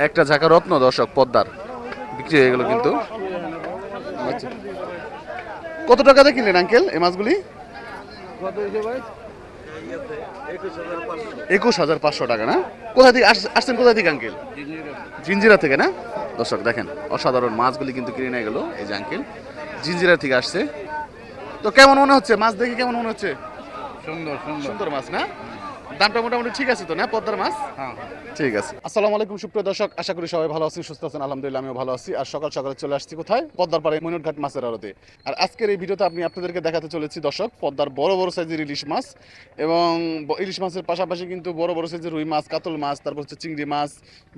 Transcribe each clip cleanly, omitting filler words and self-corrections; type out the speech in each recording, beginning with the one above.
একটা ঝাঁকা রত্ন দর্শক পদ্মার বিক্রি হয়ে গেল কিন্তু। আচ্ছা, কত টাকাতে কিনলেন আঙ্কেল এই মাছগুলি? 21,500 টাকা না? কোথা থেকে আসছেন, কোথা থেকে আঙ্কেল? জিঞ্জিরা থেকে না? দর্শক দেখেন অসাধারণ মাছগুলি কিন্তু কিনে নিয়ে গেল এই যে আঙ্কেল, জিঞ্জিরা থেকে আসছে। তো কেমন মনে হচ্ছে মাছ দেখে, কেমন মনে হচ্ছে? সুন্দর সুন্দর সুন্দর মাছ না? দামটা মোটামুটি ঠিক আছে তো না পদ্মার মাছ? হ্যাঁ ঠিক আছে। আসসালামু আলাইকুম সুপ্রিয় দর্শক, আশা করি সবাই ভালো আছেন, সুস্থ আছেন। আলহামদুলিল্লাহ আমিও ভালো আছি। আর সকাল সকালে চলে আসছি কোথায়? পদ্মার পাড়ে মইনুরঘাট মাছের আড়তে। আর আজকের এই ভিডিওতে আপনাদেরকে দেখাতে চলেছি দর্শক পদ্মার বড় বড় সাইজের ইলিশ মাছ, এবং ইলিশ মাছের পাশাপাশি কিন্তু বড় বড় সাইজের রুই মাছ, কাতল মাছ, তারপর হচ্ছে চিংড়ি মাছ,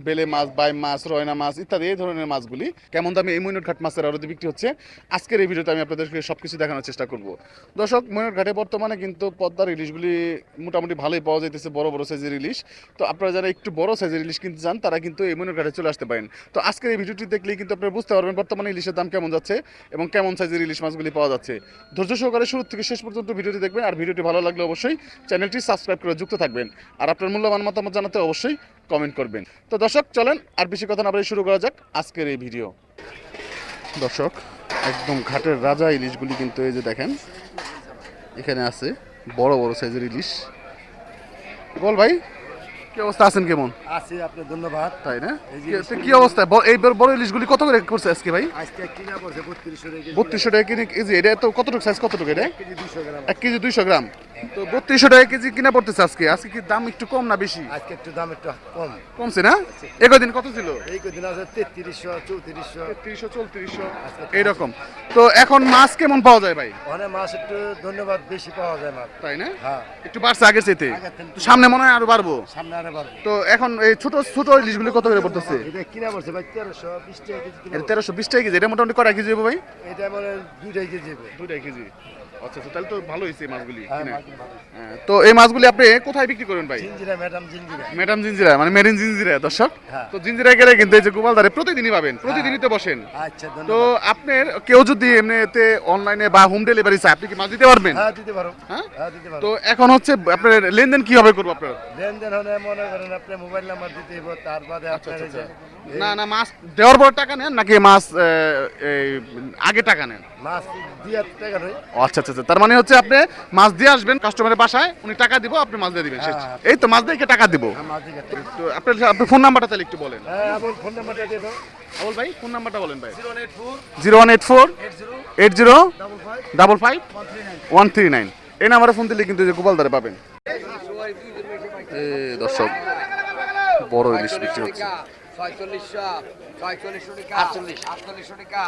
বেলে মাছ, বাইম মাছ, রয়না মাছ ইত্যাদি এই ধরনের মাছগুলি কেমন দামে এই মইনুরঘাট মাছের আড়তে বিক্রি হচ্ছে আজকের এই ভিডিওতে আমি আপনাদেরকে সবকিছু দেখানোর চেষ্টা করব। দর্শক মইনুরঘাটে বর্তমানে কিন্তু পদ্মার ইলিশগুলি মোটামুটি ভালোই পাওয়া যাইতেছে, বড় বড় সাইজের ইলিশ। তো আপনারা যারা একটু বড় সাইজের ইলিশ কিনতে চান তারা কিন্তু এই মইনুরঘাটে চলে আসতে পারেন। তো আজকের এই ভিডিওটি দেখলেই কিন্তু আপনারা বুঝতে পারবেন বর্তমানে ইলিশের দাম কেমন যাচ্ছে এবং কেমন সাইজের ইলিশ মাছগুলি পাওয়া যাচ্ছে। ধৈর্য সহকারে শুরু থেকে শেষ পর্যন্ত ভিডিওটি দেখবেন। আর ভিডিওটি ভালো লাগলে অবশ্যই চ্যানেলটি সাবস্ক্রাইব করে যুক্ত থাকবেন। আর আপনার মূল্যবান মতামত জানাতে অবশ্যই কমেন্ট করবেন। তো দর্শক চলেন আর বেশি কথা না বলে শুরু করা যাক আজকের এই ভিডিও। দর্শক একদম ঘাটের রাজা ইলিশগুলি কিন্তু এই যে দেখেন এখানে আছে বড় বড় সাইজের ইলিশ। বল ভাই কি অবস্থা, আছেন কেমন? আছি, আপনার ধন্যবাদ। তাই না? কি অবস্থা এই বড় ইলিশগুলি কত করে করছে আজকে ভাই? আজকে কিনা পড়ছে 3200 টাকা। 3200 টাকা কিনে কেজি। এটা তো কতটুকু সাইজ, কতটুকু এটা? 1 কেজি 200 গ্রাম। 1 কেজি 200 গ্রাম। তো 3200 টাকা কেজি কিনা পড়তেছে আজকে। আজকে কি দাম একটু কম না বেশি? আজকে একটু দাম একটু কম। কমছে না? একদিন কত ছিল? এই কদিন আছে 3300 3400 3300 3400 এইরকম। তো এখন মাছ কেমন পাওয়া যায় ভাই? ওখানে মাছ একটু ধন্যবাদ বেশি পাওয়া যায় মাছ। তাই না? হ্যাঁ, একটু বাড়ছে আগের চাইতে। আগের থেকে। তো সামনে মনে হয় আরো বাড়বো। সামনে আরে বাড়বে। তো এখন এই ছোট ছোট ইলিশগুলি কত করে পড়তেছে? এটা কিনা পড়ছে ভাই 1320 টাকা কেজি কিনা। এটা 1320 টাকা কেজি। এটা মোটামুটি কটা কেজি হবে ভাই? এটা মানে 2 কেজি হবে। 2 কেজি। আচ্ছা আচ্ছা, তাহলে তো ভালো হয়েছে এই মাছগুলি হ্যাঁ, কিনে। মাছ ভালো। হ্যাঁ, তো এই মাছগুলি আপনি কোথায় বিক্রি করেন ভাই? জিঞ্জিরা ম্যাডাম জিঞ্জিরা। ম্যাডাম জিঞ্জিরা মানে মেরিন জিঞ্জিরা দর্শক। হ্যাঁ। তো জিঞ্জিরা গেলে কিন্তু এই যে গোপালদারে প্রতিদিনই পাবেন, প্রতিদিনই তো বসেন। আচ্ছা তো ধন্যবাদ। আপনার কেউ যদি এমনিতে অনলাইনে বা হোম ডেলিভারি চায় আপনি কি মাছ দিতে পারবেন? হ্যাঁ দিতে পারো। হ্যাঁ? হ্যাঁ দিতে পারো। তো এখন হচ্ছে আপনার লেনদেন কিভাবে করবো আপনার? লেনদেন হলে মনে করেন আপনি মোবাইল নাম্বার দিতে হবে, তার বাদে আচ্ছা আপনার আচ্ছা এই আচ্ছা। যে না না, মাছ দেওয়ার পর টাকা নেন নাকি মাছ এই আগে টাকা নেন? মাছ দিয়ে টাকা নয়। ও আচ্ছা আচ্ছা আচ্ছা। তার মানে হচ্ছে আপনি মাছ দিয়ে আসবেন কাস্টমারের বাসায়, উনি টাকা দিব, আপনি মাছ দিয়ে দিবেন শেষ। হ্যাঁ। এই তো মাছ দিয়ে টাকা দিব। মাছ দিয়ে টাকা। তো আপনার আপনার ফোন নাম্বারটা তাহলে একটু বলেন। হ্যাঁ, আমার ফোন নাম্বারটা দিয়ে দাও। আবুল ভাই ফোন নাম্বারটা বলেন ভাই। 084 0184 80 80 55 55 139। 139 এই নাম্বারে ফোন দিলে কিন্তু যে গোপালদারে পাবেন। দর্শক বড় ইলিশ বিক্রি হচ্ছে। 4600 টাকা 4800 টাকা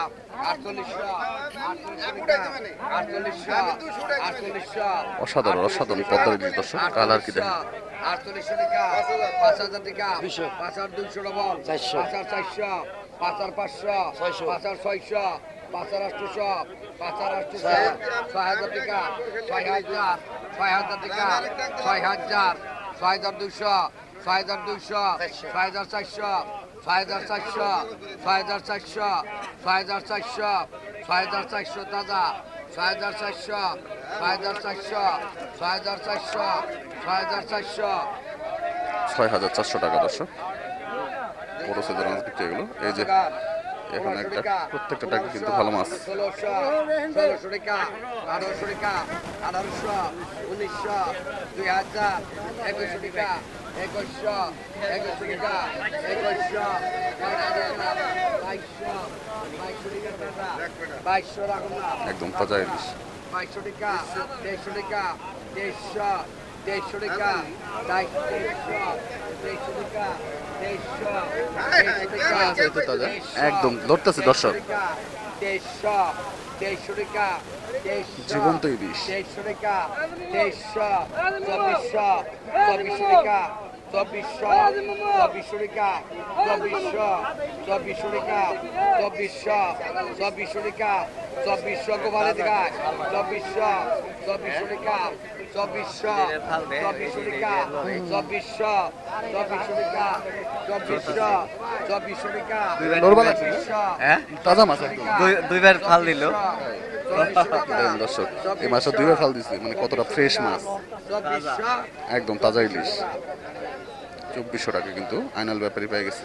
4800 অসাধারণ অসাধারণ পদ্মার ইলিশ দর্শক, কালার কি দেখেন। 4800 টাকা 5000 টাকা 5200 ডবল 5400 5500 5600 5800 5800 6000 টাকা 6000 টাকা 6000 6200 6200 6400 6400 6400 6400 6400 দাদা 6400 6400 6400 6400 6400 টাকা দর্শক বড় সাইজের মাছ বিক্রি হয়ে গেল। এই যে এখন একটা প্রত্যেকটা টাকা কিন্তু ভালো মাছ। 1600 টাকা 1800 টাকা 1800 1900 2000 2100 টাকা 2100 টাকা 2200 রাখুন না একদম তাজা ইলিশ। 2200 টাকা 2300 টাকা 2300 টাকা 2300 টাকা 2300 এই তো তাজা একদম ধরতেছে দর্শক। 2300 টাকা জীবন্ত ইলিশ। 2300 টাকা 2300 2400 টাকা 2400 টাকা 2400 টাকা 2400 টাকা 2400 গোবারে টাকা 2400 টাকা 2400 টাকা 2400 টাকা 2400 টাকা নরমাল আছে হ্যাঁ তাজা মাছ একদম। দুইবার ফাল দিল। দেখেন দর্শক এই মাছটা দুইবার ফাল দিচ্ছে, মানে কতটা ফ্রেশ মাছ, 2400 একদম তাজা ইলিশ। 2400 টাকা কিন্তু আইনাল ব্যাপারী পেয়ে গেছে।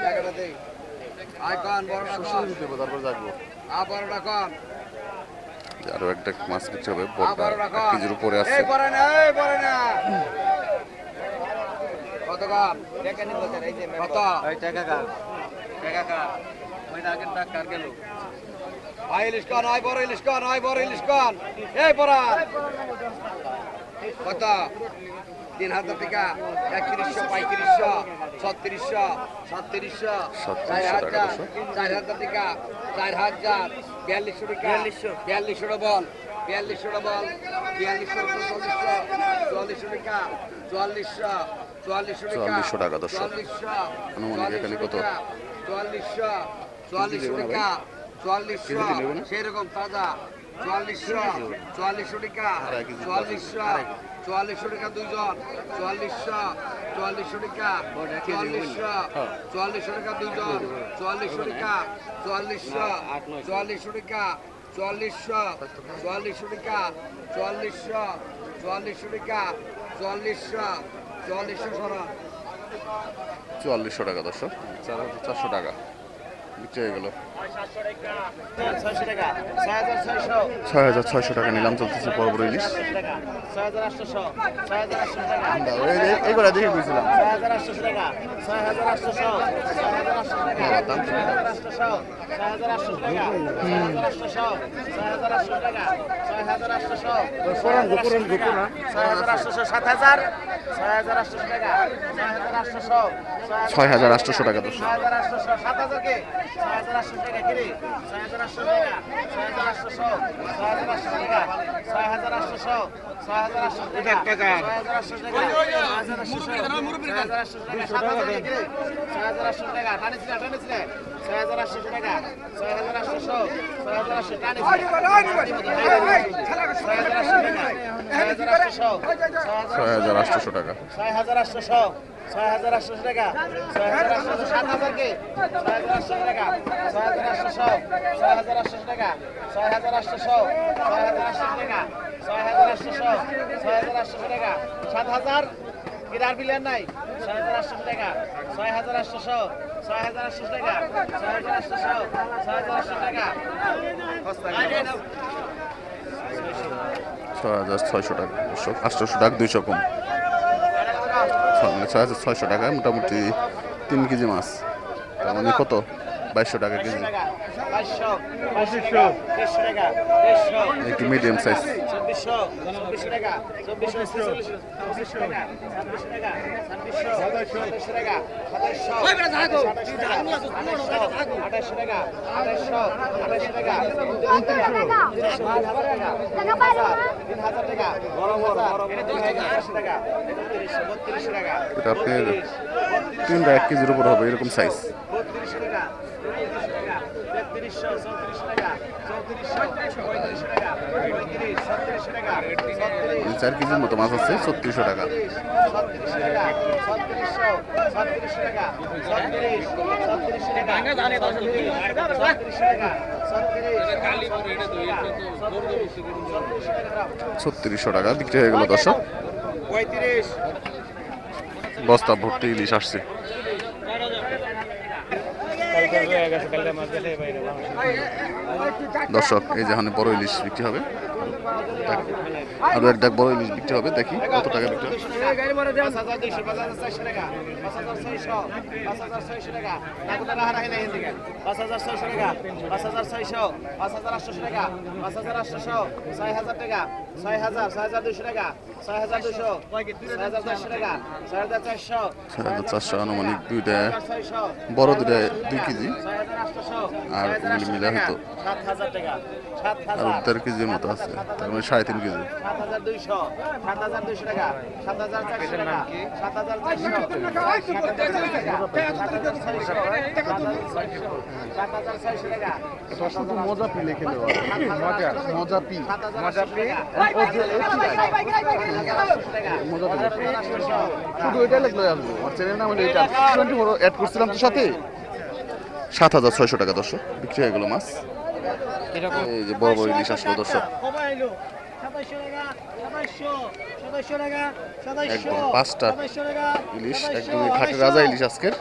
টাকাটা দেই আয় কন বড়টা কন তারপর যাবো বড়টা কন আরো একটা মাছ বিক্রি হবে বড়টা বড়টা 1 কন কেজির উপরে আছে এই পড়ে না কত কন কত আয় ইলিশ কন আয় বড় ইলিশ কন আয় বড় ইলিশ কন এই পড়া কত 3000 টাকা 3100 3500 3600 3700 টাকা, 4000 টাকা 4000 4200 টাকা 4200 বল 4200 বল 4200 4400 টাকা 4400 4400 টাকা দর্শক। 4400 আনুমানিক এখানে কত? 4400 টাকা 4400 সেরকম তাজা 4400 টাকা 4400 টাকা দুইজন 4400 টাকা 4400 টাকা দুইজন 4400 টাকা 4400 টাকা 4400 টাকা 4400 টাকা 4400 সরা 4400 টাকা দর্শক 4400 টাকা বিক্রি হয়ে গেল 6600 টাকা নিলাম চলতেছে বড় বড় ইলিশ এই করে দেখে বুঝছিলাম ছয় হাজার 800 টাকা দর্শক 6800 টাকা 6800 টাকা 7000 কে 6800 টাকা 6800 টাকা 6800 টাকা 6800 টাকা 7000 কিরার বিলিয়ন নাই 6800 টাকা 6800 টাকা 6800 টাকা 6600 টাকা দর্শক 800 টাকা 200 কম 6600 টাকা মোটামুটি 3 কেজি মাছ তার মানে কত 2200 টাকা কেজি একটু মিডিয়াম সাইজ 2400 টাকা 2400 টাকা 2700 টাকা 3200 টাকা এটা আপনার 3 1 কেজির উপর হবে এরকম সাইজ 3200 টাকা 3300 3400 টাকা 3400 টাকা 3700 টাকা 4 কেজির মতো মাছ আছে 3600 টাকা 3600 টাকা বিক্রি হয়ে গেল দর্শক 35 বস্তা ভর্তি ইলিশ আসছে দর্শক এই যে এখানে বড় ইলিশ বিক্রি হবে আরো এক ডাক বড় ইলিশ বিক্রি হবে দেখি কত টাকা বিক্রি হবে 5200 5400 টাকা 5600 টাকা নাগুলা রাহা নাই হিন্দিকে 5600 টাকা 5600 5800 টাকা 5800 6000 টাকা 6200 টাকা 6200 6400 টাকা 6400 6400 আনুমানিক দুইটা বড় দুইটা 2 কেজি 6800 আর ওগুলি মিলে হয়তো 7000 টাকা আর 1.5 কেজির মতো আছে তার মানে 3.5 কেজি 7200 টাকা 7400 টাকা 7600 টাকা এটা শুধু মজা পি লিখে দেওয়া মজা পি শুধু এটা লিখলে আসবো আর চ্যানেল নাম হলো এটা 24 অ্যাড করছিলাম তো সাথে 7600 টাকা দর্শক বিক্রি হয়ে গেল মাছ এই যে বড় বড় ইলিশ আসলো দর্শক একদম পাঁচটা ইলিশ, একদমই খাঁটি রাজা ইলিশ আজকের।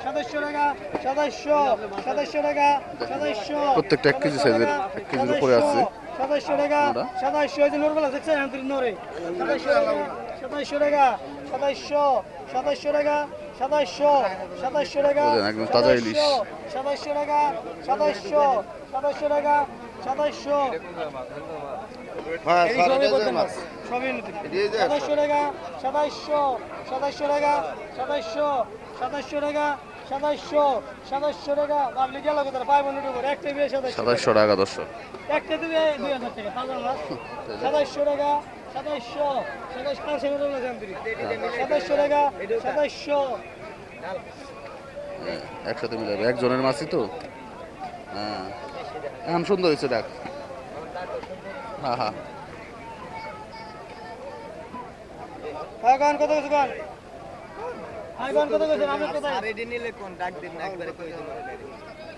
প্রত্যেকটা 1 কেজি সাইজের, 1 কেজির উপরে আছে। আমরা বুঝলেন, একদম তাজা ইলিশ। সাতাশশো টাকা দর্শক। একটা দিবে 2000 টাকা তাজা মাছ 2700 টাকা 2700 টাকা 2700 একসাথে মিলাবে, একজনের মাছই তো। হ্যাঁ, এখন সুন্দর হয়েছে ডাক। হ্যাঁ হ্যাঁ, গান কত কিছু গান গান কত কিছু আমি কোথায় রেডি নিলে কোন ডাক দিন না একবারে কই দিন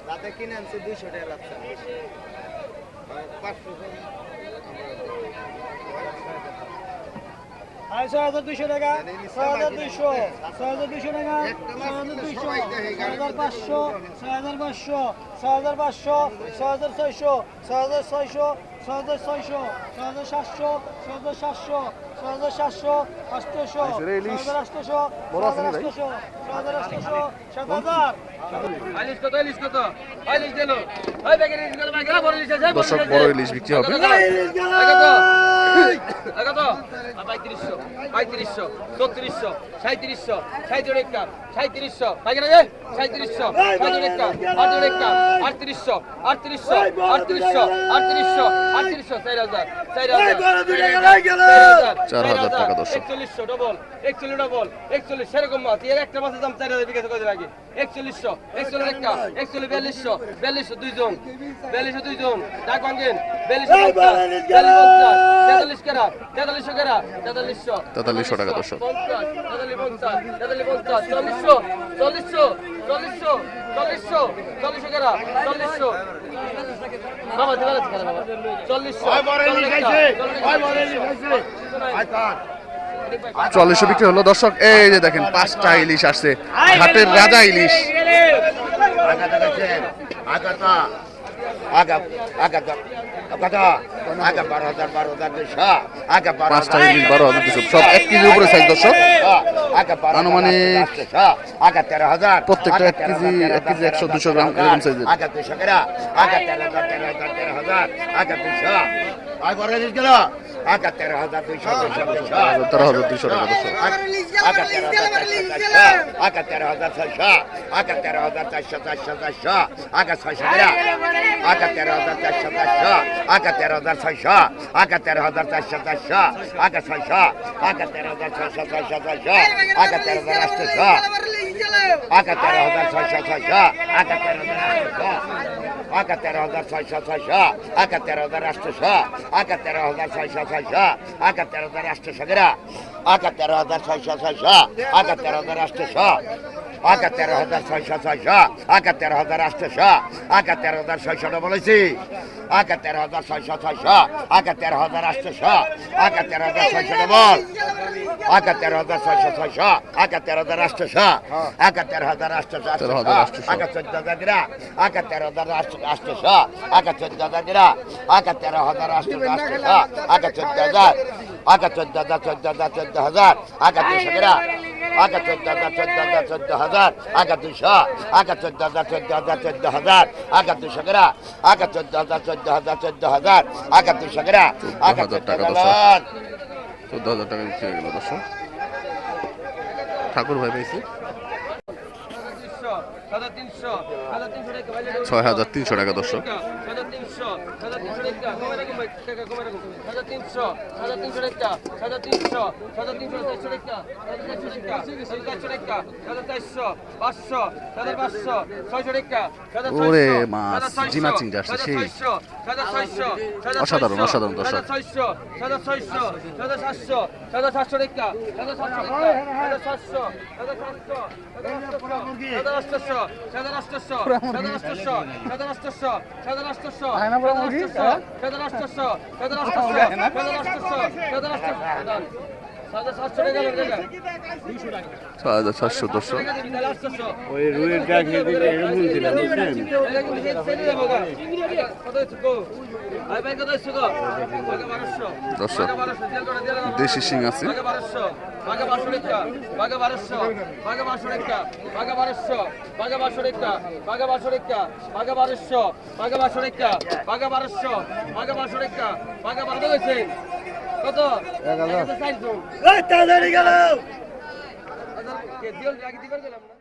রাতে কিনে আনছে 200 টাকা লাভ 6200 টাকা 6200 6200 টাকা 6200 6500 6500 6500 6600 6600 6600 6700 6700 6700 800 6800 বড় আছে না ভাই? 6800 7000 ইলিশ কত ইলিশ কত ইলিশ দিল ওই ব্যাগের ইলিশ কত ব্যাগের বড় ইলিশ আছে দর্শক বড় ইলিশ বিক্রি হবে। কত 3500 3500 3600 3700 37 টাকা 3700 ব্যাগের আছে 3700 37 টাকা 3800 3800 3800 3800 4000 টাকা দর্শক। 4100 ডবল 41 ডবল 41 সেরকম মাছ এর একটা মাছের দাম 4000 বিকাশ করে লাগে 4100 41 টাকা 41 4200 4200 দুইজন 4200 দুইজন ডাক ভাঙেন 4200 43 কেরা 4300 কেরা 4300 4300 টাকা দর্শক। 40 কেরা 40 বাবা দেওয়া আছে বাবা 4400 বিক্রি হলো দর্শক। এই যে দেখেন 5টা ইলিশ আসছে, ঘাটের রাজা ইলিশ। পাঁচটা ইলিশ 12,200, সব 1 কেজির উপরে সাইজ দর্শক। আনুমানিক প্রত্যেকটা 1 কেজি 100-200 গ্রাম এরকম সাইজের। 13,200 টাকা দর্শক। 13,600 বলেছি। 13,600 13,800 13,600 বল। 13,600 13,800 14,000 দিরা 13,800 14,000 দিরা 13,800 14,000 14,000 300 দিরা 14,000 14,000 200 14,000 14,000 200 দিরা 14,000 14,000 200 দিরা 14,000 টাকা দর্শক। 14,000 টাকা বিক্রি হয়ে গেল দর্শক। ঠাকুর ভাই পাইছি 6,300 টাকা দর্শক। ওরে মাছ জিমা চিংড়ি আসছে সেই। অসাধারণ অসাধারণ দর্শক। 700 ছয় হাজার সাতশো দর্শক। ওই রুয়ের ডাক দিলে এরকম বলছিলাম বুঝছেন দর্শক দেশি শিং আছে। কত তাড়াতাড়ি গেল দিবেন গেলাম না